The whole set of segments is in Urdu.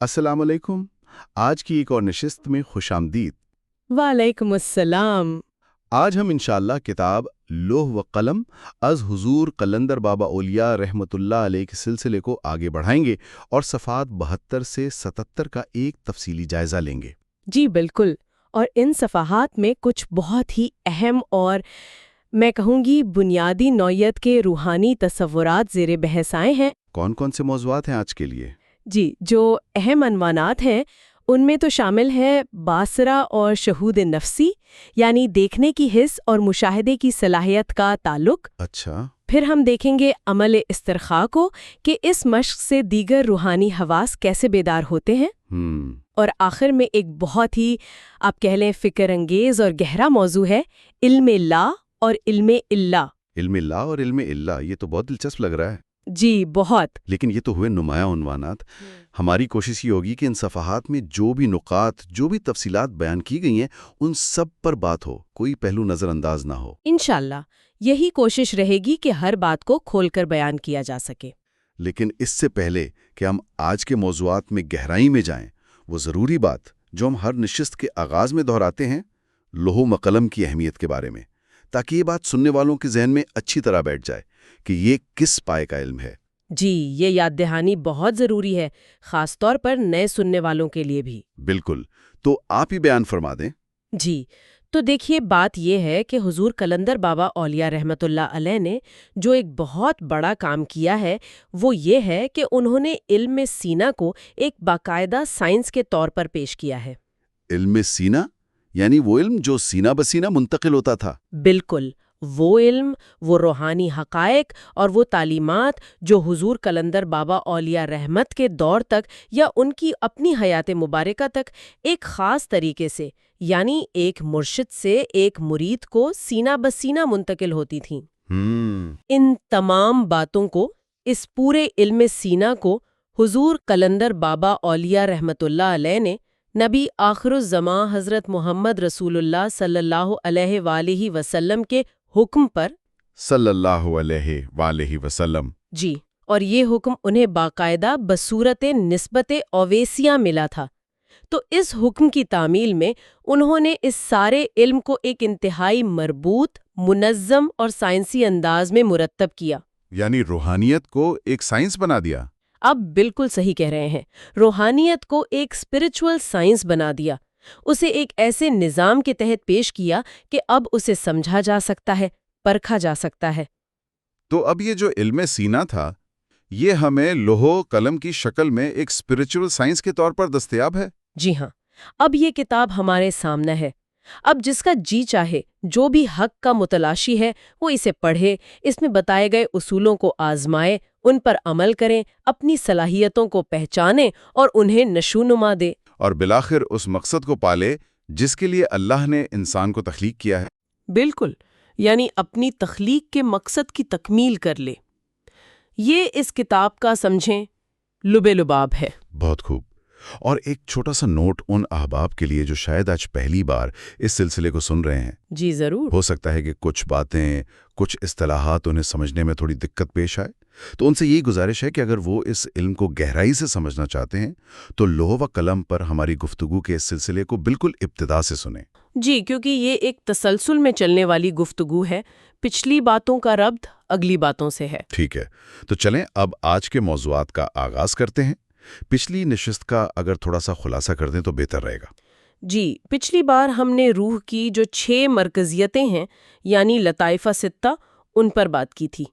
السلام علیکم۔ آج کی ایک اور نشست میں خوش آمدید۔ وعلیکم السلام۔ آج ہم انشاءاللہ کتاب لوح و قلم از حضور قلندر بابا اولیاء رحمت اللہ علیہ کے سلسلے کو آگے بڑھائیں گے اور صفحات 72 سے 77 کا ایک تفصیلی جائزہ لیں گے۔ جی بالکل، اور ان صفحات میں کچھ بہت ہی اہم اور میں کہوں گی بنیادی نوعیت کے روحانی تصورات زیر بحث آئے ہیں۔ کون کون سے موضوعات ہیں آج کے لیے؟ جی، جو اہم عنوانات ہیں ان میں تو شامل ہے باصرہ اور شہود نفسی، یعنی دیکھنے کی حس اور مشاہدے کی صلاحیت کا تعلق۔ اچھا۔ پھر ہم دیکھیں گے عمل استرخاء کو کہ اس مشق سے دیگر روحانی حواس کیسے بیدار ہوتے ہیں۔ اور آخر میں ایک بہت ہی آپ کہہ لیں فکر انگیز اور گہرا موضوع ہے علم لا اور علم اللہ۔ علم اللہ اور علم اللہ، یہ تو بہت دلچسپ لگ رہا ہے۔ جی بہت۔ لیکن یہ تو ہوئے نمایاں عنوانات۔ ہماری کوشش یہ ہوگی کہ ان صفحات میں جو بھی نقاط، جو بھی تفصیلات بیان کی گئی ہیں ان سب پر بات ہو، کوئی پہلو نظر انداز نہ ہو۔ انشاءاللہ یہی کوشش رہے گی کہ ہر بات کو کھول کر بیان کیا جا سکے۔ لیکن اس سے پہلے کہ ہم آج کے موضوعات میں گہرائی میں جائیں، وہ ضروری بات جو ہم ہر نشست کے آغاز میں دہراتے ہیں، لوح و قلم کی اہمیت کے بارے میں، تاکہ یہ بات سننے والوں کے ذہن میں اچھی طرح بیٹھ جائے کہ یہ کس پائے کا علم ہے۔ جی، یہ یاد دہانی بہت ضروری ہے، خاص طور پر نئے سننے والوں کے لیے بھی۔ بالکل، تو آپ ہی بیان فرما دیں۔ جی، تو دیکھیے بات یہ ہے کہ حضور قلندر بابا اولیاء رحمت اللہ علیہ نے جو ایک بہت بڑا کام کیا ہے وہ یہ ہے کہ انہوں نے علم سینہ کو ایک باقاعدہ سائنس کے طور پر پیش کیا ہے۔ علم سینہ یعنی وہ علم جو سینہ بسینہ منتقل ہوتا تھا؟ بالکل، وہ علم، وہ روحانی حقائق اور وہ تعلیمات جو حضور قلندر بابا اولیاء رحمت کے دور تک یا ان کی اپنی حیات مبارکہ تک ایک خاص طریقے سے، یعنی ایک مرشد سے ایک مرید کو سینہ بسینہ منتقل ہوتی تھیں۔ ان تمام باتوں کو، اس پورے علم سینہ کو حضور قلندر بابا اولیاء رحمت اللہ علیہ نے نبی آخر الزماں حضرت محمد رسول اللہ صلی اللہ علیہ وآلہ وسلم کے حکم پر صلی اللہ علیہ وآلہ وسلم۔ جی، اور یہ حکم انہیں باقاعدہ بصورت نسبت اویسیہ ملا تھا۔ تو اس حکم کی تعمیل میں انہوں نے اس سارے علم کو ایک انتہائی مربوط، منظم اور سائنسی انداز میں مرتب کیا۔ یعنی روحانیت کو ایک سائنس بنا دیا۔ اب بالکل صحیح کہہ رہے ہیں، روحانیت کو ایک اسپرچول سائنس بنا دیا، اسے ایک ایسے نظام کے تحت پیش کیا کہ اب اسے سمجھا جا سکتا ہے، پرکھا جا سکتا ہے۔ تو اب یہ جو علم سینہ تھا، یہ ہمیں لوح و قلم کی شکل میں ایک اسپرچول سائنس کے طور پر دستیاب ہے؟ جی ہاں، اب یہ کتاب ہمارے سامنے ہے۔ اب جس کا جی چاہے، جو بھی حق کا متلاشی ہے، وہ اسے پڑھے، اس میں بتائے گئے اصولوں کو آزمائے، ان پر عمل کریں، اپنی صلاحیتوں کو پہچانیں اور انہیں نشونما دے، اور بالآخر اس مقصد کو پالے جس کے لیے اللہ نے انسان کو تخلیق کیا ہے۔ بالکل، یعنی اپنی تخلیق کے مقصد کی تکمیل کر لے۔ یہ اس کتاب کا سمجھیں لب لباب ہے۔ بہت خوب۔ اور ایک چھوٹا سا نوٹ ان احباب کے لیے جو شاید آج پہلی بار اس سلسلے کو سن رہے ہیں۔ جی ضرور۔ ہو سکتا ہے کہ کچھ باتیں، کچھ اصطلاحات انہیں سمجھنے میں تھوڑی دقت پیش آئے، تو ان سے یہی گزارش ہے کہ اگر وہ اس علم کو گہرائی سے سمجھنا چاہتے ہیں تو لوح و قلم پر ہماری گفتگو کے اس سلسلے کو بالکل ابتدا سے سنیں۔ جی، کیونکہ یہ ایک تسلسل میں چلنے والی گفتگو ہے، پچھلی باتوں کا ربط اگلی باتوں سے ہے۔ ٹھیک ہے، تو چلیں اب آج کے موضوعات کا آغاز کرتے ہیں۔ پچھلی نشست کا اگر تھوڑا سا خلاصہ کر دیں تو بہتر رہے گا۔ جی، پچھلی بار ہم نے روح کی جو 6 مرکزیتیں ہیں، یعنی لطائف ستہ، ان پر بات کی تھی۔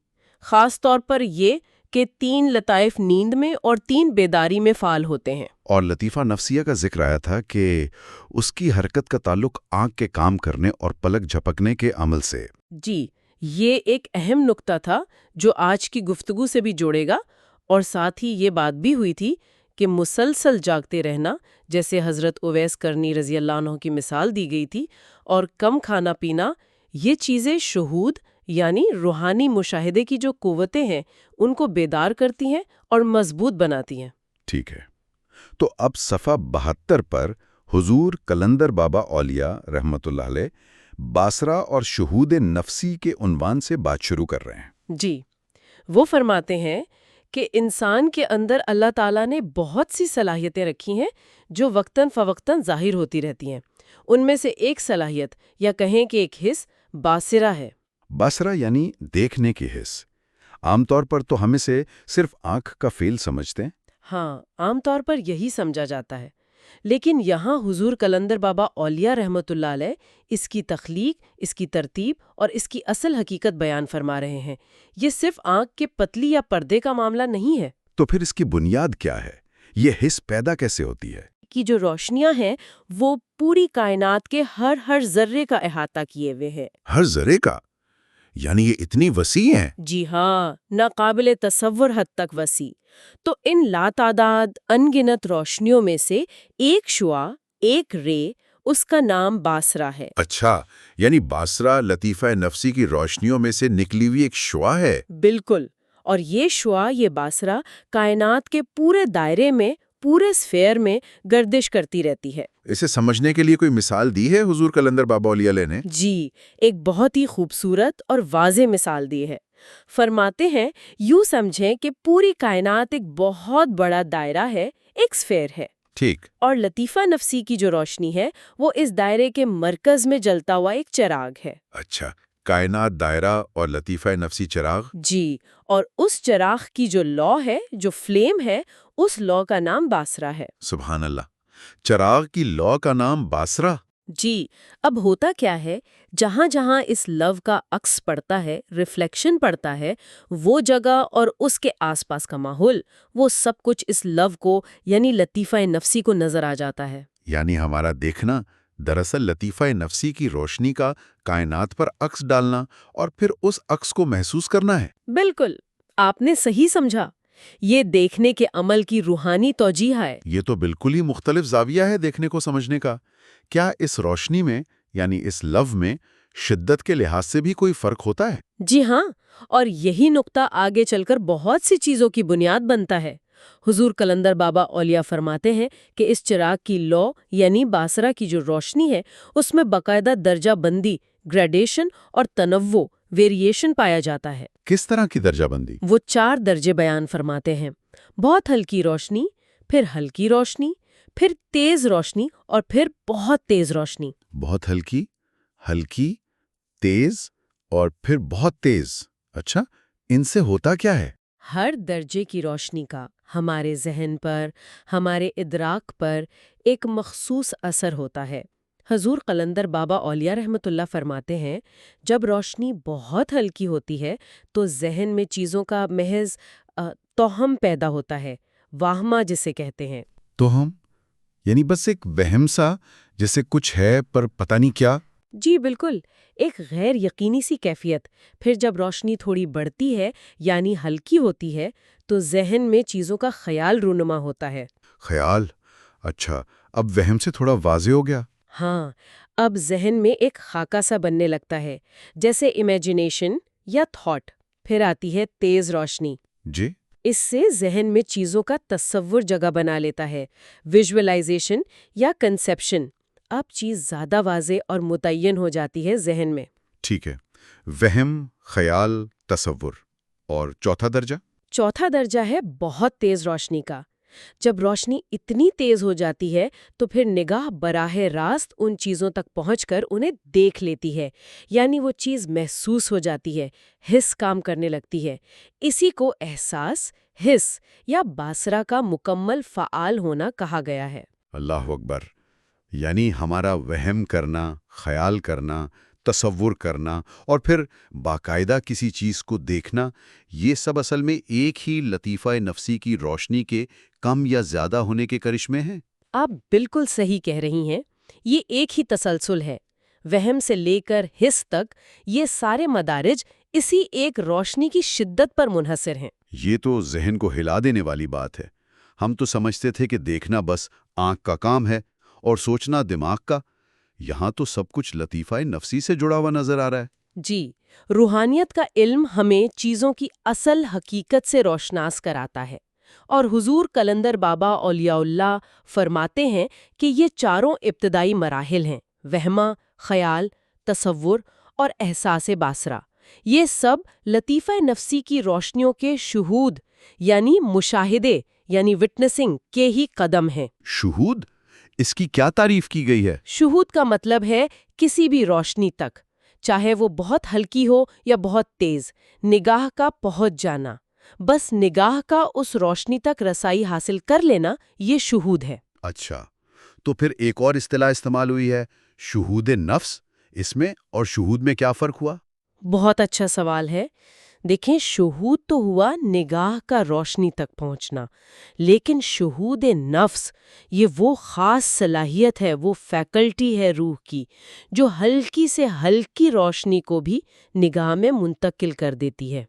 خاص طور پر یہ کہ 3 لطائف نیند میں اور 3 بیداری میں فعال ہوتے ہیں۔ اور لطیفہ نفسیہ کا ذکر آیا تھا کہ اس کی حرکت کا تعلق آنکھ کے کام کرنے اور پلک جھپکنے کے عمل سے۔ جی، یہ ایک اہم نقطہ تھا جو آج کی گفتگو سے بھی جوڑے گا، اور ساتھ ہی یہ بات بھی ہوئی تھی کہ مسلسل جاگتے رہنا، جیسے حضرت اویس کرنی رضی اللہ عنہ کی مثال دی گئی تھی، اور کم کھانا پینا، یہ چیزیں شہود یعنی روحانی مشاہدے کی جو قوتیں ہیں ان کو بیدار کرتی ہیں اور مضبوط بناتی ہیں۔ ٹھیک ہے، تو اب صفحہ 72 پر حضور قلندر بابا اولیاء رحمت اللہ علیہ باصرہ اور شہود نفسی کے عنوان سے بات شروع کر رہے ہیں۔ جی، وہ فرماتے ہیں کہ انسان کے اندر اللہ تعالیٰ نے بہت سی صلاحیتیں رکھی ہیں جو وقتاً فوقتاً ظاہر ہوتی رہتی ہیں۔ ان میں سے ایک صلاحیت یا کہیں کہ ایک حص باصرہ ہے۔ باصرہ یعنی دیکھنے کی حس۔ عام طور پر تو ہم اسے صرف آنکھ کا فعل سمجھتے ہیں۔ ہاں، عام طور پر یہی سمجھا جاتا ہے، لیکن یہاں حضور قلندر بابا اولیاء رحمت اللہ علیہ اس کی تخلیق، اس کی ترتیب اور اس کی اصل حقیقت بیان فرما رہے ہیں۔ یہ صرف آنکھ کے پتلی یا پردے کا معاملہ نہیں ہے۔ تو پھر اس کی بنیاد کیا ہے؟ یہ حس پیدا کیسے ہوتی ہے؟ کی جو روشنیاں ہیں وہ پوری کائنات کے ہر ذرے کا احاطہ کیے ہوئے ہیں۔ ہر ذرے کا؟ یعنی یہ اتنی وسیع ہیں؟ جی ہاں، ناقابل تصور حد تک وسیع۔ تو ان لاتعداد ان گنت روشنیوں میں سے ایک شعاع، ایک رے، اس کا نام باصرہ ہے۔ اچھا، یعنی باصرہ لطیفہ نفسی کی روشنیوں میں سے نکلی ہوئی ایک شعاع ہے؟ بالکل، اور یہ شعاع، یہ باصرہ کائنات کے پورے دائرے میں، پورے اسفیئر میں گردش کرتی رہتی ہے۔ اسے سمجھنے کے لیے کوئی مثال دی ہے حضور قلندر بابا اولیاء علیہ نے؟ جی، ایک بہت ہی خوبصورت اور واضح مثال دی ہے۔ فرماتے ہیں یوں سمجھیں کہ پوری کائنات ایک بہت بڑا دائرہ ہے، ایک اسفیئر ہے۔ ٹھیک۔ اور لطیفہ نفسی کی جو روشنی ہے وہ اس دائرے کے مرکز میں جلتا ہوا ایک چراغ ہے۔ اچھا، کائنات دائرہ اور لطیفہ نفسی چراغ؟ جی، اور اس چراغ کی جو لو ہے، جو فلیم ہے، اس لو کا نام باصرہ ہے۔ سبحان اللہ، چراغ کی لو کا نام باصرہ؟ جی، اب ہوتا کیا ہے، جہاں جہاں اس لو کا عکس پڑتا ہے، ریفلیکشن پڑتا ہے، وہ جگہ اور اس کے آس پاس کا ماحول، وہ سب کچھ اس لو کو یعنی لطیفہ نفسی کو نظر آ جاتا ہے۔ یعنی ہمارا دیکھنا دراصل لطیفہ نفسی کی روشنی کا کائنات پر عکس ڈالنا اور پھر اس عکس کو محسوس کرنا ہے۔ بالکل، آپ نے صحیح سمجھا۔ یہ دیکھنے کے عمل کی روحانی توجیہ ہے۔ یہ تو بالکل ہی مختلف زاویہ ہے دیکھنے کو سمجھنے کا۔ کیا اس روشنی میں یعنی اس لو میں شدت کے لحاظ سے بھی کوئی فرق ہوتا ہے؟ جی ہاں، اور یہی نقطہ آگے چل کر بہت سی چیزوں کی بنیاد بنتا ہے۔ حضور قلندر بابا اولیاء فرماتے ہیں کہ اس چراغ کی لو یعنی باصرہ کی جو روشنی ہے اس میں باقاعدہ درجہ بندی، گریڈیشن اور تنوع، ویریشن پایا جاتا ہے۔ کس طرح کی درجہ بندی؟ وہ 4 درجے بیان فرماتے ہیں: بہت ہلکی روشنی، پھر ہلکی روشنی، پھر تیز روشنی اور پھر بہت تیز روشنی۔ بہت ہلکی، ہلکی، تیز اور پھر بہت تیز۔ اچھا، ان سے ہوتا کیا ہے؟ ہر درجے کی روشنی کا ہمارے ذہن پر، ہمارے ادراک پر ایک مخصوص اثر ہوتا ہے۔ حضور قلندر بابا اولیاء رحمت اللہ فرماتے ہیں جب روشنی بہت ہلکی ہوتی ہے تو ذہن میں چیزوں کا محض توہم پیدا ہوتا ہے، واہمہ جسے کہتے ہیں۔ توہم یعنی بس ایک وہم سا جیسے کچھ ہے پر پتہ نہیں کیا؟ جی بالکل، ایک غیر یقینی سی کیفیت۔ پھر جب روشنی تھوڑی بڑھتی ہے یعنی ہلکی ہوتی ہے تو ذہن میں چیزوں کا خیال رونما ہوتا ہے۔ خیال؟ اچھا، اب وہم سے تھوڑا واضح ہو گیا۔ ہاں، اب ذہن میں ایک خاکہ سا بننے لگتا ہے، جیسے امیجنیشن یا تھاٹ۔ پھر آتی ہے تیز روشنی۔ جی؟ اس سے ذہن میں چیزوں کا تصور جگہ بنا لیتا ہے، ویژولائزیشن یا کنسیپشن۔ اب چیز زیادہ واضح اور متعین ہو جاتی ہے ذہن میں۔ ٹھیک ہے، وہم، خیال، تصور۔ اور چوتھا درجہ؟ چوتھا درجہ ہے بہت تیز روشنی کا۔ جب روشنی اتنی تیز ہو جاتی ہے تو پھر نگاہ براہ راست ان چیزوں تک پہنچ کر انہیں دیکھ لیتی ہے، یعنی وہ چیز محسوس ہو جاتی ہے، حس کام کرنے لگتی ہے۔ اسی کو احساس، حس یا باصرہ کا مکمل فعال ہونا کہا گیا ہے۔ اللہ اکبر! یعنی ہمارا وہم کرنا، خیال کرنا، تصور کرنا اور پھر باقاعدہ کسی چیز کو دیکھنا، یہ سب اصل میں ایک ہی لطیفہ نفسی کی روشنی کے کم یا زیادہ ہونے کے کرشمے ہیں۔ آپ بالکل صحیح کہہ رہی ہیں، یہ ایک ہی تسلسل ہے۔ وہم سے لے کر حس تک یہ سارے مدارج اسی ایک روشنی کی شدت پر منحصر ہیں۔ یہ تو ذہن کو ہلا دینے والی بات ہے۔ ہم تو سمجھتے تھے کہ دیکھنا بس آنکھ کا کام ہے اور سوچنا دماغ کا۔ یہاں تو سب کچھ لطیفہ نفسی سے جڑا ہوا نظر آ رہا ہے۔ جی، روحانیت کا علم ہمیں چیزوں کی اصل حقیقت سے روشناس کراتا ہے، اور حضور قلندر بابا اولیاء اللہ فرماتے ہیں کہ یہ چاروں ابتدائی مراحل ہیں: وہمہ، خیال، تصور اور احساس باصرہ۔ یہ سب لطیفہ نفسی کی روشنیوں کے شہود یعنی مشاہدے یعنی وٹنسنگ کے ہی قدم ہیں۔ شہود؟ اس کی کیا تعریف کی گئی ہے؟ شہود کا مطلب ہے کسی بھی روشنی تک، چاہے وہ بہت ہلکی ہو یا بہت تیز، نگاہ کا پہنچ جانا، بس نگاہ کا اس روشنی تک رسائی حاصل کر لینا، یہ شہود ہے۔ اچھا، تو پھر ایک اور اصطلاح استعمال ہوئی ہے، شہود نفس۔ اس میں اور شہود میں کیا فرق ہوا؟ بہت اچھا سوال ہے۔ دیکھیں، شہود تو ہوا نگاہ کا روشنی تک پہنچنا، لیکن شہود نفس یہ وہ خاص صلاحیت ہے، وہ فیکلٹی ہے روح کی، جو ہلکی سے ہلکی روشنی کو بھی نگاہ میں منتقل کر دیتی ہے۔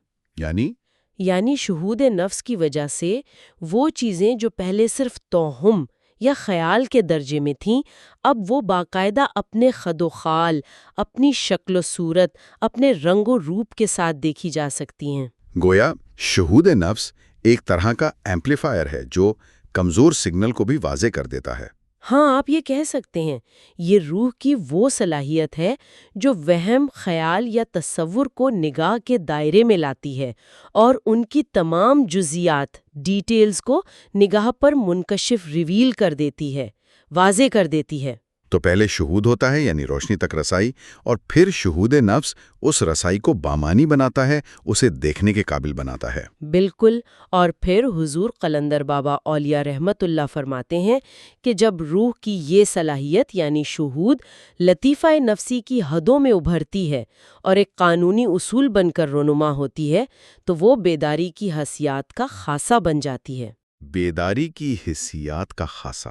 یعنی شہود نفس کی وجہ سے وہ چیزیں جو پہلے صرف توہم یا خیال کے درجے میں تھیں، اب وہ باقاعدہ اپنے خد و خال، اپنی شکل و صورت، اپنے رنگ و روپ کے ساتھ دیکھی جا سکتی ہیں۔ گویا شہود نفس ایک طرح کا ایمپلیفائر ہے جو کمزور سگنل کو بھی واضح کر دیتا ہے۔ ہاں، آپ یہ کہہ سکتے ہیں، یہ روح کی وہ صلاحیت ہے جو وہم، خیال یا تصور کو نگاہ کے دائرے میں لاتی ہے اور ان کی تمام جزیات، ڈیٹیلز کو نگاہ پر منکشف ریویل کر دیتی ہے، واضح کر دیتی ہے۔ تو پہلے شہود ہوتا ہے یعنی روشنی تک رسائی، اور پھر شہود نفس اس رسائی کو بامانی بناتا ہے، اسے دیکھنے کے قابل بناتا ہے۔ بالکل، اور پھر حضور قلندر بابا اولیاء رحمت اللہ فرماتے ہیں کہ جب روح کی یہ صلاحیت یعنی شہود لطیفہ نفسی کی حدوں میں ابھرتی ہے اور ایک قانونی اصول بن کر رونما ہوتی ہے تو وہ بیداری کی حیثیت کا خاصہ بن جاتی ہے۔ بیداری کی حیثیت کا خاصہ؟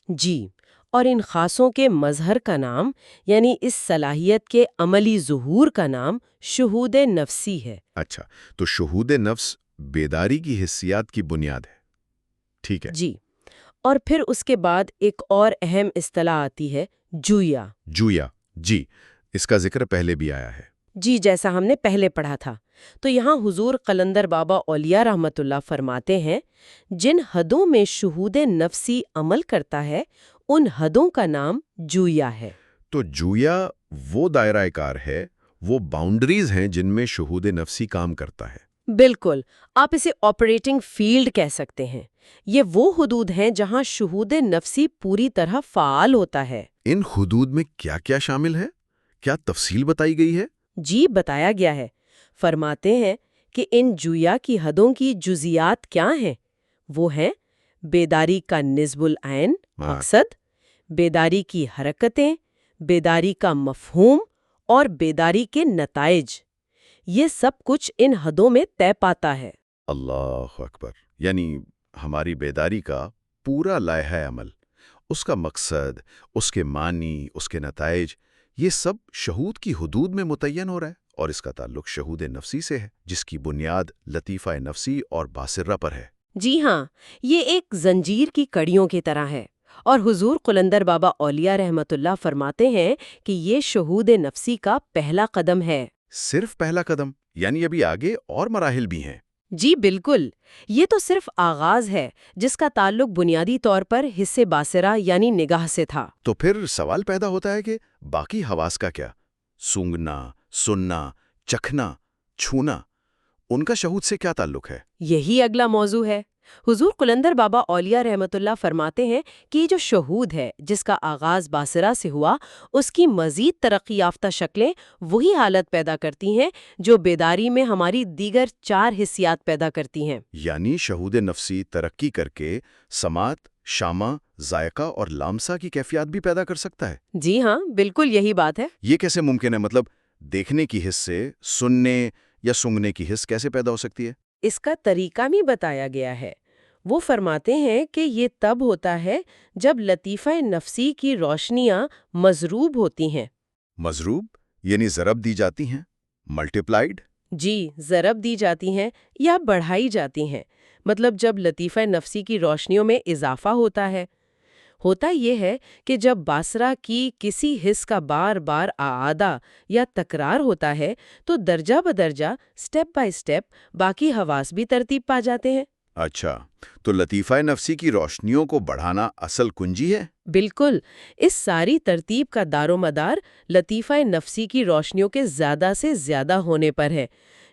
جی، اور ان خاصوں کے مظہر کا نام یعنی اس صلاحیت کے عملی ظہور کا نام شہود نفسی ہے۔ اچھا، تو شہود نفس بیداری کی حیثیت کی بنیاد ہے۔ ٹھیک ہے جی، اور پھر اس کے بعد ایک اور اہم اصطلاح آتی ہے، جویا۔ جویا، جی، اس کا ذکر پہلے بھی آیا ہے۔ جی، جیسا ہم نے پہلے پڑھا تھا۔ تو یہاں حضور قلندر بابا اولیاء رحمت اللہ فرماتے ہیں، جن حدوں میں شہود نفسی عمل کرتا ہے ان حدوں کا نام جویا ہے۔ تو جویا وہ دائرہ کار ہے، وہ باؤنڈریز ہیں جن میں شہود نفسی کام کرتا ہے۔ بالکل، آپ اسے آپریٹنگ فیلڈ کہہ سکتے ہیں۔ یہ وہ حدود ہیں جہاں شہود نفسی پوری طرح فعال ہوتا ہے۔ ان حدود میں کیا کیا شامل ہے؟ کیا تفصیل بتائی گئی ہے؟ جی، بتایا گیا ہے۔ فرماتے ہیں کہ ان جویا کی حدوں کی جزیات کیا ہیں؟ وہ ہیں بیداری کا نصب العین مقصد، بیداری کی حرکتیں، بیداری کا مفہوم اور بیداری کے نتائج۔ یہ سب کچھ ان حدوں میں طے پاتا ہے۔ اللہ اکبر! یعنی ہماری بیداری کا پورا لائحہ عمل، اس کا مقصد، اس کے معنی، اس کے نتائج، یہ سب شہود کی حدود میں متعین ہو رہا ہے، اور اس کا تعلق شہود نفسی سے ہے، جس کی بنیاد لطیفہ نفسی اور باصرہ پر ہے۔ جی ہاں، یہ ایک زنجیر کی کڑیوں کی طرح ہے، اور حضور قلندر بابا اولیاء رحمت اللہ فرماتے ہیں کہ یہ شہود نفسی کا پہلا قدم ہے۔ صرف پہلا قدم؟ یعنی ابھی آگے اور مراحل بھی ہیں؟ جی بالکل، یہ تو صرف آغاز ہے جس کا تعلق بنیادی طور پر حس باصرہ یعنی نگاہ سے تھا۔ تو پھر سوال پیدا ہوتا ہے کہ باقی حواس کا کیا؟ سونگنا، سننا، چکھنا، چھونا، ان کا شہود سے کیا تعلق ہے؟ یہی اگلا موضوع ہے۔ حضور قلندر بابا اولیاء رحمت اللہ فرماتے ہیں کہ یہ جو شہود ہے جس کا آغاز باصرہ سے ہوا، اس کی مزید ترقی یافتہ شکلیں وہی حالت پیدا کرتی ہیں جو بیداری میں ہماری دیگر 4 حسیات پیدا کرتی ہیں۔ یعنی شہود نفسی ترقی کر کے سماعت، شامہ، ذائقہ اور لامسہ کی کیفیات بھی پیدا کر سکتا ہے؟ جی ہاں، بالکل یہی بات ہے۔ یہ کیسے ممکن ہے؟ مطلب دیکھنے کی حس سے سننے یا سونگنے کی حس کیسے پیدا ہو سکتی ہے؟ اس کا طریقہ بھی بتایا گیا ہے۔ وہ فرماتے ہیں کہ یہ تب ہوتا ہے جب لطیفہ نفسی کی روشنیاں مضروب ہوتی ہیں۔ مضروب یعنی ضرب دی جاتی ہیں، ملٹیپلائیڈ؟ جی، ضرب دی جاتی ہیں یا بڑھائی جاتی ہیں، مطلب جب لطیفہ نفسی کی روشنیوں میں اضافہ ہوتا ہے۔ ہوتا یہ ہے کہ جب باصرہ کی کسی حس کا بار بار اعادہ یا تکرار ہوتا ہے تو درجہ بدرجہ، سٹیپ بائی سٹیپ، باقی حواس بھی ترتیب پا جاتے ہیں۔ اچھا، تو لطیفہ نفسی کی روشنیوں کو بڑھانا اصل کنجی ہے؟ بالکل، اس ساری ترتیب کا دار و مدار لطیفہ نفسی کی روشنیوں کے زیادہ سے زیادہ ہونے پر ہے۔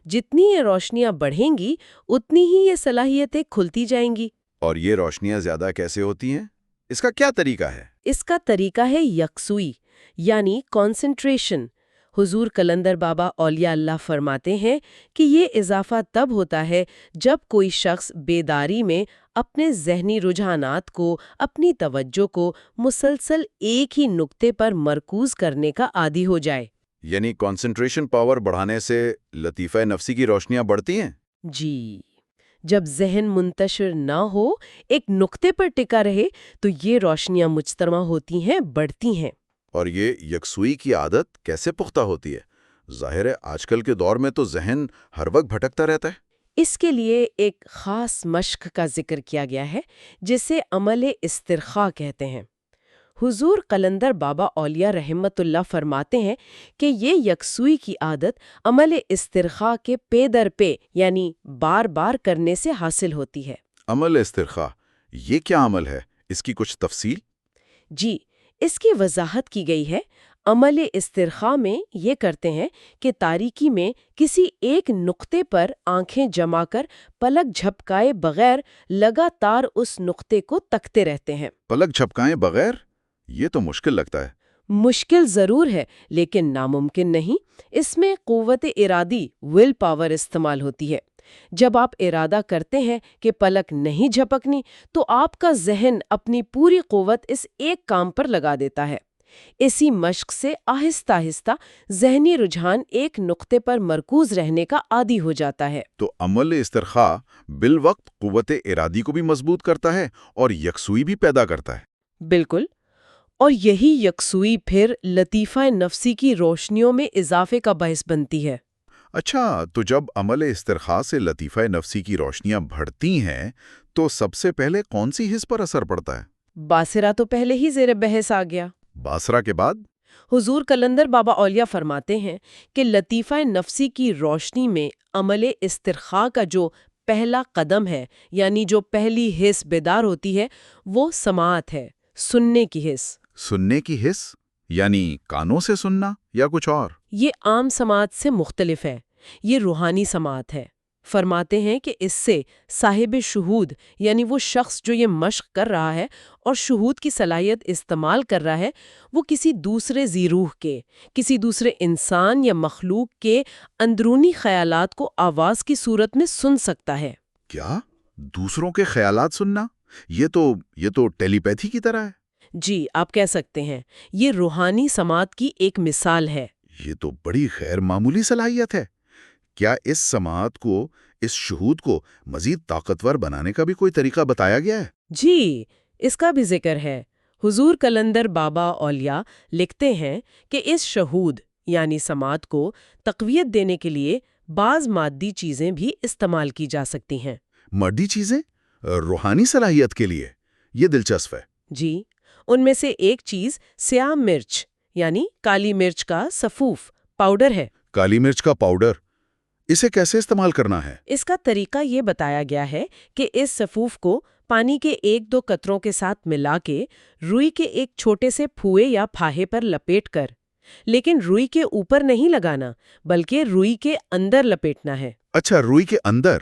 جتنی یہ روشنیاں بڑھیں گی اتنی ہی یہ صلاحیتیں کھلتی جائیں گی۔ اور یہ روشنیاں زیادہ کیسے ہوتی ہیں؟ اس کا کیا طریقہ ہے؟ اس کا طریقہ ہے یکسوئی، یعنی کانسنٹریشن۔ حضور قلندر بابا اولیاء اللہ فرماتے ہیں کہ یہ اضافہ تب ہوتا ہے جب کوئی شخص بیداری میں اپنے ذہنی رجحانات کو، اپنی توجہ کو مسلسل ایک ہی نقطے پر مرکوز کرنے کا عادی ہو جائے۔ یعنی کانسنٹریشن پاور بڑھانے سے لطیفہ نفسی کی روشنیاں بڑھتی ہیں؟ جی، جب ذہن منتشر نہ ہو، ایک نقطے پر ٹکا رہے تو یہ روشنیاں مجتمع ہوتی ہیں، بڑھتی ہیں۔ اور یہ یکسوئی کی عادت کیسے پختہ ہوتی ہے؟ ظاہر ہے آج کل کے دور میں تو ذہن ہر وقت بھٹکتا رہتا ہے۔ اس کے لیے ایک خاص مشق کا ذکر کیا گیا ہے جسے عمل استرخاء کہتے ہیں۔ حضور قلندر بابا اولیاء رحمت اللہ فرماتے ہیں کہ یہ یکسوئی کی عادت عمل استرخاء کے پے در پے، یعنی بار بار کرنے سے حاصل ہوتی ہے۔ عمل استرخاء، یہ کیا عمل ہے؟ اس کی کچھ تفصیل؟ جی، اس کی وضاحت کی گئی ہے۔ عمل استرخاء میں یہ کرتے ہیں کہ تاریکی میں کسی ایک نقطے پر آنکھیں جما کر پلک جھپکائے بغیر لگاتار اس نقطے کو تکتے رہتے ہیں۔ پلک جھپکائیں بغیر؟ یہ تو مشکل لگتا ہے۔ مشکل ضرور ہے لیکن ناممکن نہیں۔ اس میں قوت ارادی، ول پاور استعمال ہوتی ہے۔ جب آپ ارادہ کرتے ہیں کہ پلک نہیں جھپکنی تو آپ کا ذہن اپنی پوری قوت اس ایک کام پر لگا دیتا ہے۔ اسی مشق سے آہستہ آہستہ ذہنی رجحان ایک نقطے پر مرکوز رہنے کا عادی ہو جاتا ہے۔ تو عمل استرخاء بالوقت قوت ارادی کو بھی مضبوط کرتا ہے اور یکسوئی بھی پیدا کرتا ہے۔ بالکل، اور یہی یکسوئی پھر لطیفہ نفسی کی روشنیوں میں اضافے کا باعث بنتی ہے۔ اچھا، تو جب عمل استرخاء سے لطیفہ نفسی کی روشنیاں بڑھتی ہیں تو سب سے پہلے کون سی حص پر اثر پڑتا ہے؟ باصرہ تو پہلے ہی زیر بحث آ گیا۔ باصرہ کے بعد؟ حضور قلندر بابا اولیاء فرماتے ہیں کہ لطیفہ نفسی کی روشنی میں عمل استرخاء کا جو پہلا قدم ہے، یعنی جو پہلی حس بیدار ہوتی ہے، وہ سماعت ہے، سننے کی حس۔ سننے کی حس یعنی کانوں سے سننا یا کچھ اور؟ یہ عام سماعت سے مختلف ہے، یہ روحانی سماعت ہے۔ فرماتے ہیں کہ اس سے صاحب شہود، یعنی وہ شخص جو یہ مشق کر رہا ہے اور شہود کی صلاحیت استعمال کر رہا ہے، وہ کسی دوسرے ذی روح کے، کسی دوسرے انسان یا مخلوق کے اندرونی خیالات کو آواز کی صورت میں سن سکتا ہے۔ کیا؟ دوسروں کے خیالات سننا؟ یہ تو ٹیلی پیتھی کی طرح ہے۔ جی، آپ کہہ سکتے ہیں یہ روحانی سماعت کی ایک مثال ہے۔ یہ تو بڑی غیر معمولی صلاحیت ہے۔ کیا اس سماعت کو، اس شہود کو مزید طاقتور بنانے کا بھی کوئی طریقہ بتایا گیا ہے؟ جی، اس کا بھی ذکر ہے۔ حضور قلندر بابا اولیاء لکھتے ہیں کہ اس شہود یعنی سماعت کو تقویت دینے کے لیے بعض مادی چیزیں بھی استعمال کی جا سکتی ہیں۔ مادی چیزیں روحانی صلاحیت کے لیے؟ یہ دلچسپ ہے۔ جی، ان میں سے ایک چیز سیاہ مرچ یعنی کالی مرچ کا سفوف پاؤڈر ہے۔ کالی مرچ کا پاؤڈر، اسے کیسے استعمال کرنا ہے؟ اس کا طریقہ یہ بتایا گیا ہے کہ اس سفوف کو پانی کے 1-2 قطروں کے ساتھ ملا کے روئی کے ایک چھوٹے سے پھوئے یا پھاہے پر لپیٹ کر، لیکن روئی کے اوپر نہیں لگانا بلکہ روئی کے اندر لپیٹنا ہے۔ اچھا، روئی کے اندر؟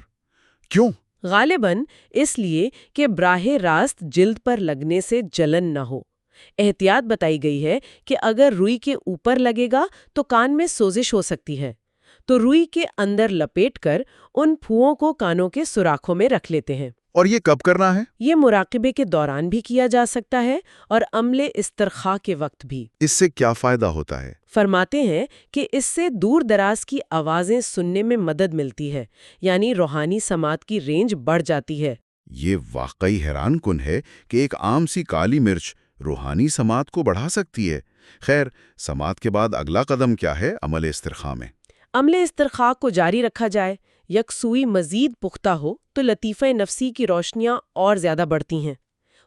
کیوں؟ غالباً اس لیے کہ براہ راست جلد پر لگنے سے جلن نہ ہو۔ احتیاط بتائی گئی ہے کہ اگر روئی کے اوپر لگے گا تو کان میں سوزش ہو سکتی ہے، تو روئی کے اندر لپیٹ کر ان پھوؤں کو کانوں کے سوراخوں میں رکھ لیتے ہیں۔ اور یہ کب کرنا ہے؟ یہ مراقبے کے دوران بھی کیا جا سکتا ہے اور عمل استرخاء کے وقت بھی۔ اس سے کیا فائدہ ہوتا ہے؟ فرماتے ہیں کہ اس سے دور دراز کی آوازیں سننے میں مدد ملتی ہے، یعنی روحانی سماعت کی رینج بڑھ جاتی ہے۔ یہ واقعی حیران کن ہے کہ ایک عام سی کالی مرچ روحانی سماعت کو بڑھا سکتی ہے۔ خیر، سماعت کے بعد اگلا قدم کیا ہے عمل استرخاء میں؟ عمل استرخاء کو جاری رکھا جائے، یکسوئی مزید پختہ ہو تو لطیفہ نفسی کی روشنیاں اور زیادہ بڑھتی ہیں۔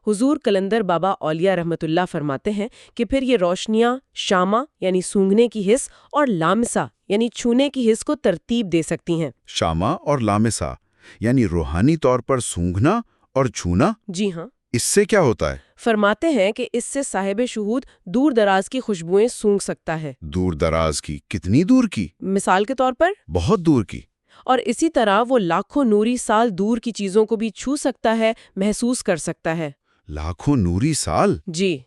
حضور قلندر بابا اولیاء رحمت اللہ فرماتے ہیں کہ پھر یہ روشنیاں شامہ یعنی سونگھنے کی حس اور لامسہ یعنی چھونے کی حس کو ترتیب دے سکتی ہیں۔ شامہ اور لامسہ، یعنی روحانی طور پر سونگھنا اور چھونا، جی ہاں، اس سے کیا ہوتا ہے؟ فرماتے ہیں کہ اس سے صاحب شہود دور دراز کی خوشبوئیں سونگھ سکتا ہے۔ دور دراز کی؟ کتنی دور کی؟ مثال کے طور پر، بہت دور کی۔ اور اسی طرح وہ لاکھوں نوری سال دور کی چیزوں کو بھی چھو سکتا ہے، محسوس کر سکتا ہے۔ لاکھوں نوری سال؟ جی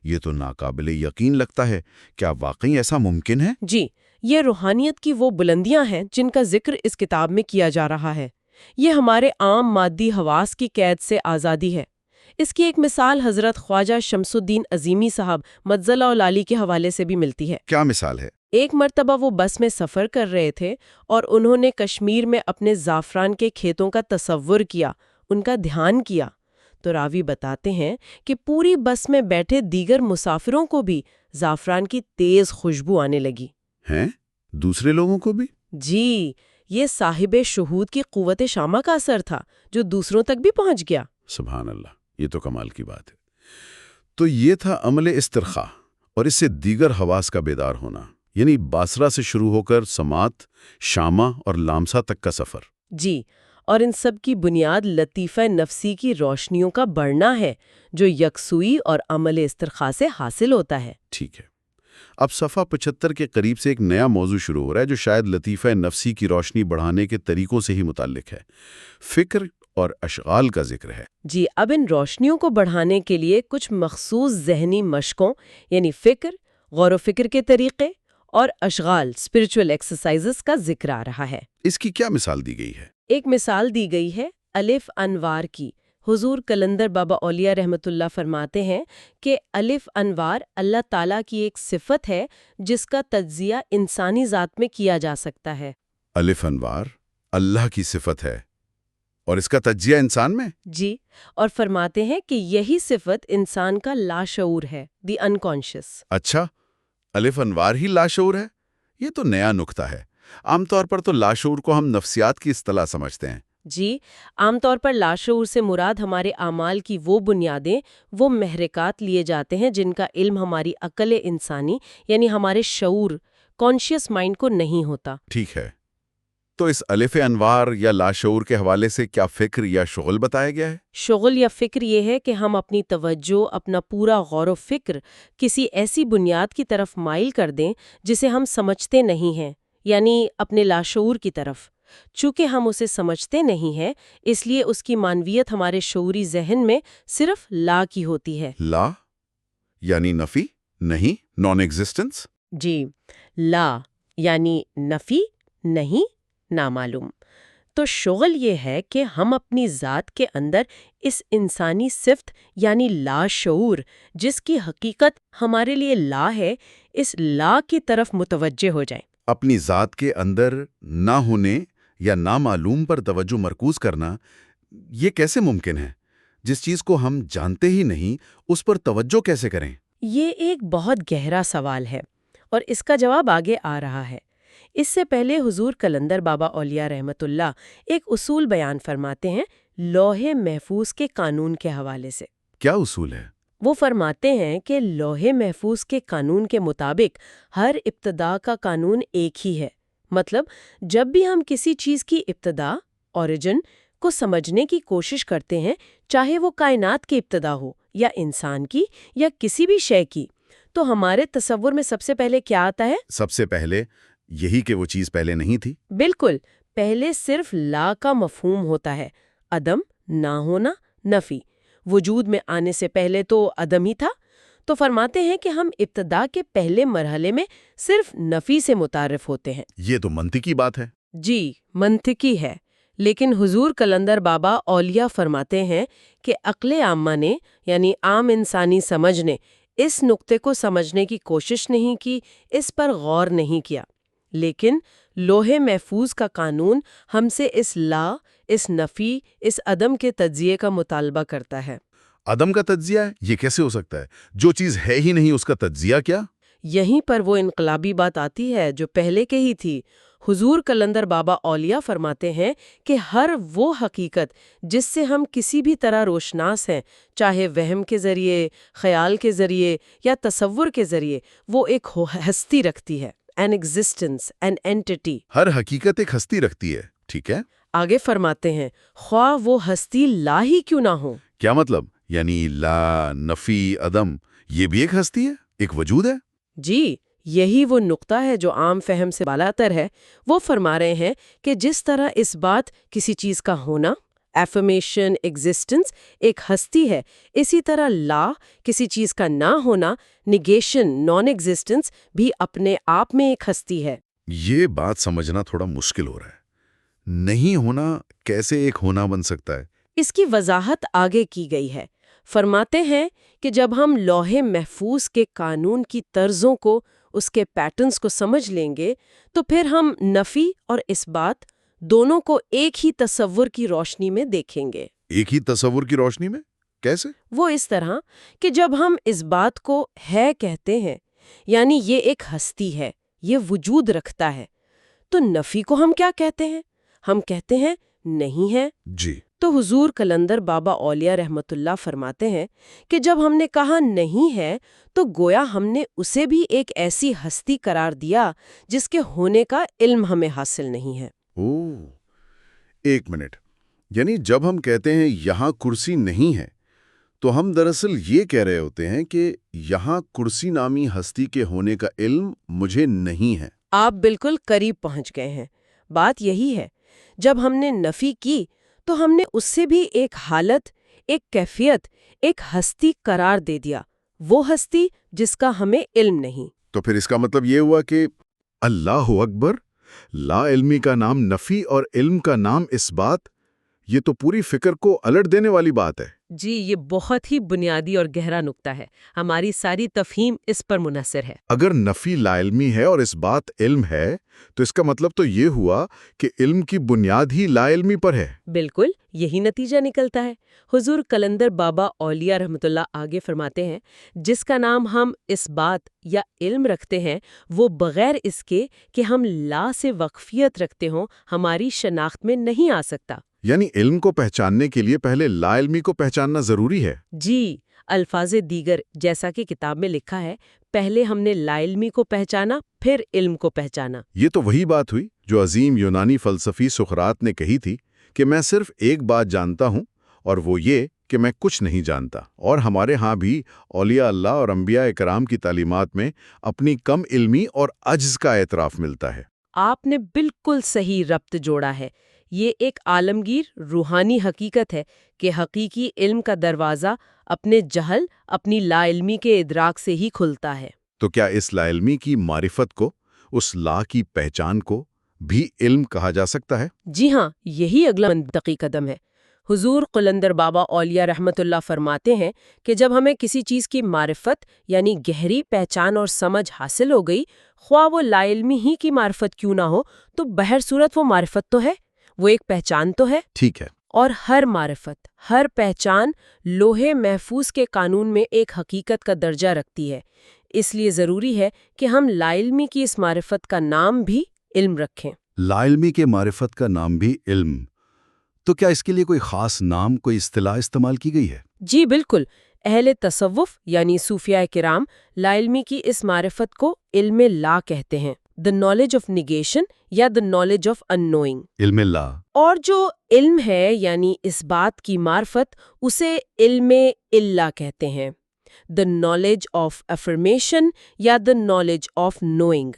یہ تو ناقابل یقین لگتا ہے۔ کیا واقعی ایسا ممکن ہے؟ جی، یہ روحانیت کی وہ بلندیاں ہیں جن کا ذکر اس کتاب میں کیا جا رہا ہے۔ یہ ہمارے عام مادی حواس کی قید سے آزادی ہے۔ اس کی ایک مثال حضرت خواجہ شمس الدین عظیمی صاحب مجزلہ العالی کے حوالے سے بھی ملتی ہے۔ کیا مثال ہے؟ ایک مرتبہ وہ بس میں سفر کر رہے تھے اور انہوں نے کشمیر میں اپنے زعفران کے کھیتوں کا تصور کیا، ان کا دھیان کیا۔ تو راوی بتاتے ہیں کہ پوری بس میں بیٹھے دیگر مسافروں کو بھی زعفران کی تیز خوشبو آنے لگی۔ ہیں؟ دوسرے لوگوں کو بھی؟ جی، یہ صاحب شہود کی قوت شامہ کا اثر تھا جو دوسروں تک بھی پہنچ گیا۔ سبحان اللہ، یہ تو کمال کی بات ہے۔ تو یہ تھا عمل استرخاء، اور اس سے دیگر حواس کا بیدار ہونا، یعنی باصرہ سے شروع ہو کر سماعت، شامہ اور لامسا تک کا سفر۔ جی، اور ان سب کی بنیاد لطیفہ نفسی کی روشنیوں کا بڑھنا ہے جو یکسوئی اور عمل استرخاء سے حاصل ہوتا ہے۔ ٹھیک ہے، اب صفحہ 75 کے قریب سے ایک نیا موضوع شروع ہو رہا ہے جو شاید لطیفہ نفسی کی روشنی بڑھانے کے طریقوں سے ہی متعلق ہے۔ فکر اور اشغال کا ذکر ہے۔ جی، اب ان روشنیوں کو بڑھانے کے لیے کچھ مخصوص ذہنی مشقوں یعنی فکر، غور و فکر کے طریقے اور اشغال اسپرچول ایکسرسائزز کا ذکر آ رہا ہے۔ اس کی کیا مثال دی گئی ہے؟ ایک مثال دی گئی ہے الف انوار کی۔ حضور قلندر بابا اولیاء رحمۃ اللہ فرماتے ہیں کہ الف انوار اللہ تعالیٰ کی ایک صفت ہے جس کا تجزیہ انسانی ذات میں کیا جا سکتا ہے۔ الف انوار اللہ کی صفت ہے اور اس کا تجزیہ انسان میں؟ جی، اور فرماتے ہیں کہ یہی صفت انسان کا لاشعور ہے، دی انکانشیس۔ اچھا، الف انوار ہی لاشعور ہے؟ یہ تو نیا نکتہ ہے۔ عام طور پر تو لاشعور کو ہم نفسیات کی اصطلاح سمجھتے ہیں۔ جی، عام طور پر لاشعور سے مراد ہمارے اعمال کی وہ بنیادیں، وہ محرکات لیے جاتے ہیں جن کا علم ہماری عقل انسانی یعنی ہمارے شعور، کانشیس مائنڈ کو نہیں ہوتا۔ ٹھیک ہے، تو اس الف انوار یا لاشعور کے حوالے سے کیا فکر یا شغل بتایا گیا ہے؟ شغل یا فکر یہ ہے کہ ہم اپنی توجہ، اپنا پورا غور و فکر کسی ایسی بنیاد کی طرف مائل کر دیں جسے ہم سمجھتے نہیں ہیں، یعنی اپنے لاشعور کی طرف۔ چونکہ ہم اسے سمجھتے نہیں ہیں، اس لیے اس کی معنویت ہمارے شعوری ذہن میں صرف لا کی ہوتی ہے۔ لا یعنی نفی، نہیں، نان ایگزسٹنس؟ جی، لا یعنی نفی، نہیں، نامعلوم۔ تو شغل یہ ہے کہ ہم اپنی ذات کے اندر اس انسانی صفت یعنی لا شعور جس کی حقیقت ہمارے لیے لا ہے، اس لا کی طرف متوجہ ہو جائیں۔ اپنی ذات کے اندر نہ ہونے یا نامعلوم پر توجہ مرکوز کرنا، یہ کیسے ممکن ہے؟ جس چیز کو ہم جانتے ہی نہیں اس پر توجہ کیسے کریں؟ یہ ایک بہت گہرا سوال ہے اور اس کا جواب آگے آ رہا ہے۔ اس سے پہلے حضور قلندر بابا اولیاء رحمۃ اللہ ایک اصول بیان فرماتے ہیں لوح محفوظ کے قانون کے حوالے سے۔ کیا اصول ہے؟ وہ فرماتے ہیں کہ لوح محفوظ کے قانون کے مطابق ہر ابتدا کا قانون ایک ہی ہے۔ مطلب جب بھی ہم کسی چیز کی ابتدا، اوریجن کو سمجھنے کی کوشش کرتے ہیں، چاہے وہ کائنات کی ابتدا ہو یا انسان کی یا کسی بھی شے کی، تو ہمارے تصور میں سب سے پہلے کیا آتا ہے؟ سب سے پہلے یہی کہ وہ چیز پہلے نہیں تھی۔ بالکل، پہلے صرف لا کا مفہوم ہوتا ہے، عدم، نہ ہونا، نفی۔ وجود میں آنے سے پہلے تو عدم ہی تھا۔ تو فرماتے ہیں کہ ہم ابتدا کے پہلے مرحلے میں صرف نفی سے متعارف ہوتے ہیں۔ یہ تو منطقی بات ہے۔ جی، منطقی ہے، لیکن حضور قلندر بابا اولیاء فرماتے ہیں کہ عقل عامہ نے یعنی عام انسانی سمجھ نے اس نقطے کو سمجھنے کی کوشش نہیں کی، اس پر غور نہیں کیا۔ لیکن لوح محفوظ کا قانون ہم سے اس لا، اس نفی، اس عدم کے تجزیے کا مطالبہ کرتا ہے۔ عدم کا تجزیہ؟ یہ کیسے ہو سکتا ہے؟ جو چیز ہے ہی نہیں اس کا تجزیہ کیا؟ یہیں پر وہ انقلابی بات آتی ہے جو پہلے کے ہی تھی۔ حضور قلندر بابا اولیاء فرماتے ہیں کہ ہر وہ حقیقت جس سے ہم کسی بھی طرح روشناس ہیں، چاہے وہم کے ذریعے، خیال کے ذریعے یا تصور کے ذریعے، وہ ایک ہستی رکھتی ہے، an existence, an entity۔ ہر حقیقت ایک ہستی رکھتی ہے، ٹھیک ہے؟ آگے فرماتے ہیں خواہ وہ ہستی لا ہی کیوں نہ ہو۔ کیا مطلب؟ یعنی لا، نفی، عدم، یہ بھی ایک ہستی ہے، ایک وجود ہے؟ جی، یہی وہ نقطہ ہے جو عام فہم سے بالاتر ہے۔ وہ فرما رہے ہیں کہ جس طرح اس بات کسی چیز کا ہونا، ایفرمیشن، ایگزسٹنس، ایک ہستی ہے، اسی طرح لا، کسی چیز کا نہ ہونا، نگیشن، نان ایگزسٹنس، بھی اپنے آپ میں ایک ہستی ہے۔ یہ بات سمجھنا تھوڑا مشکل ہو رہا ہے۔ نہیں ہونا کیسے ایک ہونا بن سکتا ہے؟ اس کی وضاحت آگے کی گئی ہے۔ فرماتے ہیں کہ جب ہم لوح محفوظ کے قانون کی طرزوں کو، اس کے پیٹرنز کو سمجھ لیں گے تو پھر ہم نفی اور اثبات دونوں کو ایک ہی تصور کی روشنی میں دیکھیں گے۔ ایک ہی تصور کی روشنی میں؟ کیسے؟ وہ اس طرح کہ جب ہم اس بات کو ہے کہتے ہیں، یعنی یہ ایک ہستی ہے، یہ وجود رکھتا ہے، تو نفی کو ہم کیا کہتے ہیں؟ ہم کہتے ہیں نہیں ہے۔ جی۔ تو حضور قلندر بابا اولیاء رحمت اللہ فرماتے ہیں کہ جب ہم نے کہا نہیں ہے تو گویا ہم نے اسے بھی ایک ایسی ہستی قرار دیا جس کے ہونے کا علم ہمیں حاصل نہیں ہے۔ ایک منٹ، یعنی جب ہم کہتے ہیں یہاں کرسی نہیں ہے تو ہم دراصل یہ کہہ رہے ہوتے ہیں کہ یہاں کرسی نامی ہستی کے ہونے کا علم مجھے نہیں ہے۔ آپ بالکل قریب پہنچ گئے ہیں۔ بات یہی ہے، جب ہم نے نفی کی تو ہم نے اس سے بھی ایک حالت، ایک کیفیت، ایک ہستی قرار دے دیا، وہ ہستی جس کا ہمیں علم نہیں۔ تو پھر اس کا مطلب یہ ہوا کہ اللہ اکبر، لا علمی کا نام نفی اور علم کا نام اثبات، یہ تو پوری فکر کو الٹ دینے والی بات ہے۔ جی، یہ بہت ہی بنیادی اور گہرا نقطہ ہے۔ ہماری ساری تفہیم اس پر منحصر ہے۔ اگر نفی لا علمی ہے اور اثبات علم ہے تو اس کا مطلب تو یہ ہوا کہ علم کی بنیاد ہی لا علمی پر ہے۔ بالکل یہی نتیجہ نکلتا ہے۔ حضور قلندر بابا اولیاء رحمت اللہ آگے فرماتے ہیں، جس کا نام ہم اثبات یا علم رکھتے ہیں وہ بغیر اس کے کہ ہم لا سے وقفیت رکھتے ہوں ہماری شناخت میں نہیں آ سکتا۔ یعنی علم کو پہچاننے کے لیے پہلے لا علمی کو پہچاننا ضروری ہے۔ جی، الفاظ دیگر جیسا کہ کتاب میں لکھا ہے، پہلے ہم نے لا علمی کو پہچانا پھر علم کو پہچانا۔ یہ تو وہی بات ہوئی جو عظیم یونانی فلسفی سقراط نے کہی تھی کہ میں صرف ایک بات جانتا ہوں اور وہ یہ کہ میں کچھ نہیں جانتا۔ اور ہمارے ہاں بھی اولیاء اللہ اور انبیاء کرام کی تعلیمات میں اپنی کم علمی اور عجز کا اعتراف ملتا ہے۔ آپ نے بالکل صحیح ربط جوڑا ہے۔ یہ ایک عالمگیر روحانی حقیقت ہے کہ حقیقی علم کا دروازہ اپنے جہل، اپنی لا علمی کے ادراک سے ہی کھلتا ہے۔ تو کیا اس لا علمی کی معرفت کو، اس لا کی پہچان کو بھی علم کہا جا سکتا ہے؟ جی ہاں، یہی اگلا منطقی قدم ہے۔ حضور قلندر بابا اولیاء رحمت اللہ فرماتے ہیں کہ جب ہمیں کسی چیز کی معرفت یعنی گہری پہچان اور سمجھ حاصل ہو گئی، خواہ وہ لا علمی ہی کی معرفت کیوں نہ ہو، تو بہر صورت وہ معرفت تو ہے، وہ ایک پہچان تو ہے۔ ٹھیک ہے۔ اور ہر معرفت، ہر پہچان لوح محفوظ کے قانون میں ایک حقیقت کا درجہ رکھتی ہے۔ اس لیے ضروری ہے کہ ہم لا علمی کی اس معرفت کا نام بھی علم رکھیں۔ لا علمی کے معرفت کا نام بھی علم، تو کیا اس کے لیے کوئی خاص نام، کوئی اصطلاح استعمال کی گئی ہے؟ جی بالکل، اہل تصوف یعنی صوفیاء کرام لا علمی کی اس معرفت کو علم لا کہتے ہیں، the knowledge of negation یا the knowledge of unknowing۔ علم لا۔ اور جو علم ہے یعنی اس بات کی معرفت، اسے علم الا کہتے ہیں، the knowledge of affirmation یا the knowledge of knowing۔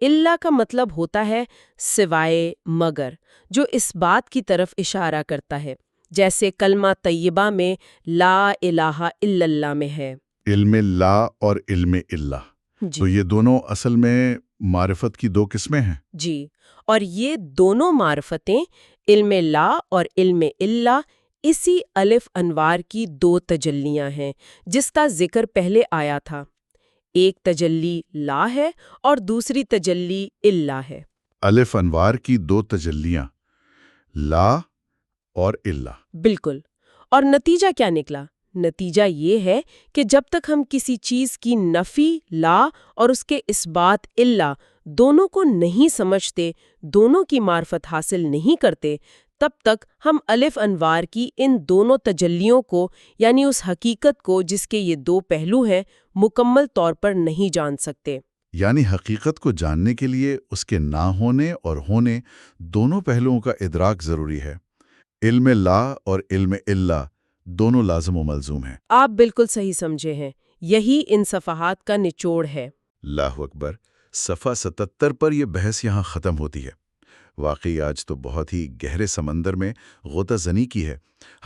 الا کا مطلب ہوتا ہے سوائے، مگر، جو اس بات کی طرف اشارہ کرتا ہے، جیسے کلمہ طیبہ میں لا الہ الا اللہ میں ہے۔ علم لا اور علم اللہ، تو یہ دونوں اصل میں معرفت کی دو قسمیں ہیں۔ جی، اور یہ دونوں معرفتیں علم لا اور علم الا اسی الف انوار کی دو تجلیاں ہیں جس کا ذکر پہلے آیا تھا۔ ایک تجلی لا ہے اور دوسری تجلی الا ہے۔ الف انوار کی دو تجلیاں، لا اور الا۔ بالکل، اور نتیجہ کیا نکلا؟ نتیجہ یہ ہے کہ جب تک ہم کسی چیز کی نفی لا اور اس کے اثبات الا دونوں کو نہیں سمجھتے، دونوں کی معرفت حاصل نہیں کرتے، تب تک ہم الف انوار کی ان دونوں تجلیوں کو یعنی اس حقیقت کو جس کے یہ دو پہلو ہیں مکمل طور پر نہیں جان سکتے۔ یعنی حقیقت کو جاننے کے لیے اس کے نہ ہونے اور ہونے دونوں پہلوؤں کا ادراک ضروری ہے۔ علم لا اور علم الا دونوں لازم و ملزوم ہیں۔ آپ بالکل صحیح سمجھے ہیں، یہی ان صفحات کا نچوڑ ہے۔ اللہ اکبر۔ صفحہ 77 پر یہ بحث یہاں ختم ہوتی ہے۔ واقعی آج تو بہت ہی گہرے سمندر میں غوطہ زنی کی ہے۔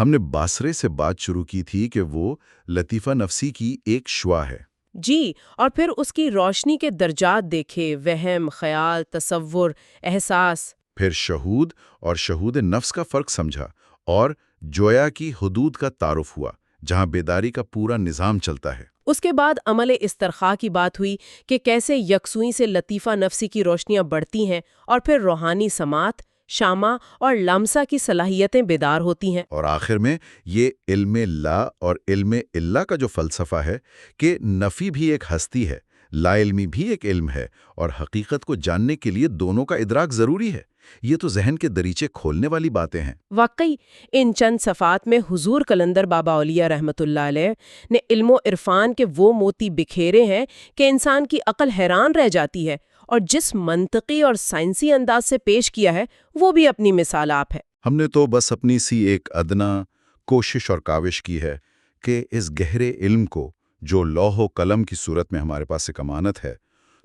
ہم نے باصرے سے بات شروع کی تھی کہ وہ لطیفہ نفسی کی ایک شعاع ہے۔ جی، اور پھر اس کی روشنی کے درجات دیکھے، وہم، خیال، تصور، احساس۔ پھر شہود اور شہود نفس کا فرق سمجھا اور جویا کی حدود کا تعارف ہوا، جہاں بیداری کا پورا نظام چلتا ہے۔ اس کے بعد عمل استرخاء کی بات ہوئی کہ کیسے یکسوئی سے لطیفہ نفسی کی روشنیاں بڑھتی ہیں اور پھر روحانی سماعت، شامہ اور لمسہ کی صلاحیتیں بیدار ہوتی ہیں۔ اور آخر میں یہ علم لا اور علم الا کا جو فلسفہ ہے کہ نفی بھی ایک ہستی ہے، لا علمی بھی ایک علم ہے، اور حقیقت کو جاننے کے لیے دونوں کا ادراک ضروری ہے۔ یہ تو ذہن کے دریچے کھولنے والی باتیں ہیں۔ واقعی ان چند صفحات میں حضور قلندر بابا اولیاء رحمۃ اللہ علیہ نے علم و عرفان کے وہ موتی بکھیرے ہیں کہ انسان کی عقل حیران رہ جاتی ہے، اور جس منطقی اور سائنسی انداز سے پیش کیا ہے وہ بھی اپنی مثال آپ ہے۔ ہم نے تو بس اپنی سی ایک ادنا کوشش اور کاوش کی ہے کہ اس گہرے علم کو جو لوح و قلم کی صورت میں ہمارے پاس ایک امانت ہے،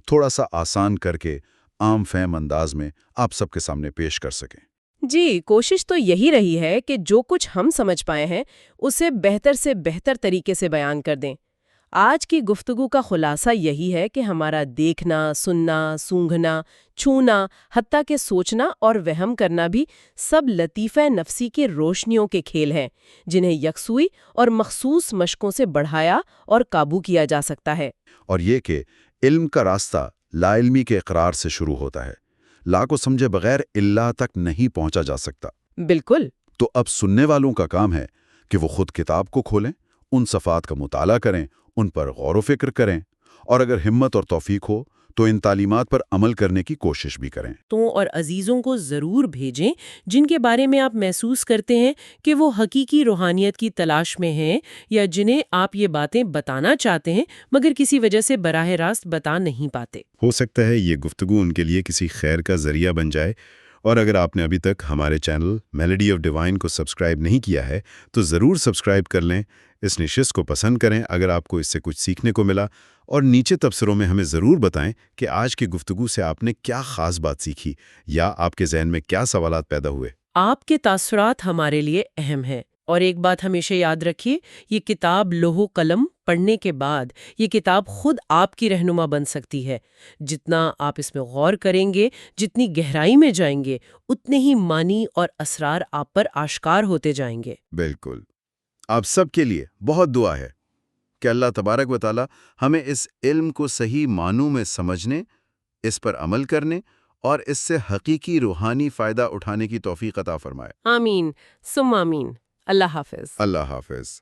تھوڑا سا آسان کر کے عام فہم انداز میں آپ سب کے سامنے پیش کر سکیں۔ جی، کوشش تو یہی رہی ہے کہ جو کچھ ہم سمجھ پائے ہیں اسے بہتر سے بہتر طریقے سے بیان کر دیں۔ آج کی گفتگو کا خلاصہ یہی ہے کہ ہمارا دیکھنا، سننا، سونگھنا، چھونا، حتیٰ کہ سوچنا اور وہم کرنا بھی سب لطیفہ نفسی کی روشنیوں کے کھیل ہیں، جنہیں یکسوئی اور مخصوص مشقوں سے بڑھایا اور قابو کیا جا سکتا ہے۔ اور یہ کہ علم کا راستہ لا علمی کے اقرار سے شروع ہوتا ہے۔ لا کو سمجھے بغیر اللہ تک نہیں پہنچا جا سکتا۔ بالکل۔ تو اب سننے والوں کا کام ہے کہ وہ خود کتاب کو کھولیں، ان صفحات کا مطالعہ کریں، ان پر غور و فکر کریں، اور اگر ہمت اور توفیق ہو تو ان تعلیمات پر عمل کرنے کی کوشش بھی کریں۔ تو اور عزیزوں کو ضرور بھیجیں جن کے بارے میں آپ محسوس کرتے ہیں کہ وہ حقیقی روحانیت کی تلاش میں ہیں، یا جنہیں آپ یہ باتیں بتانا چاہتے ہیں مگر کسی وجہ سے براہ راست بتا نہیں پاتے۔ ہو سکتا ہے یہ گفتگو ان کے لیے کسی خیر کا ذریعہ بن جائے۔ اور اگر آپ نے ابھی تک ہمارے چینل میلڈی آف ڈیوائن کو سبسکرائب نہیں کیا ہے تو ضرور سبسکرائب کر لیں، اس نشست کو پسند کریں اگر آپ کو اس سے کچھ سیکھنے کو ملا، اور نیچے تبصروں میں ہمیں ضرور بتائیں کہ آج کی گفتگو سے آپ نے کیا خاص بات سیکھی یا آپ کے ذہن میں کیا سوالات پیدا ہوئے۔ آپ کے تاثرات ہمارے لیے اہم ہیں، اور ایک بات ہمیشہ یاد رکھیے، یہ کتاب لوح و قلم پڑھنے کے بعد یہ کتاب خود آپ کی رہنما بن سکتی ہے۔ جتنا آپ اس میں غور کریں گے، جتنی گہرائی میں جائیں گے، اتنے ہی معنی اور اسرار آپ پر آشکار ہوتے جائیں گے۔ بالکل۔ آپ سب کے لیے بہت دعا ہے کہ اللہ تبارک و تعالی ہمیں اس علم کو صحیح معنوں میں سمجھنے، اس پر عمل کرنے اور اس سے حقیقی روحانی فائدہ اٹھانے کی توفیق عطا فرمائے۔ آمین ثم آمین۔ اللہ حافظ۔ اللہ حافظ۔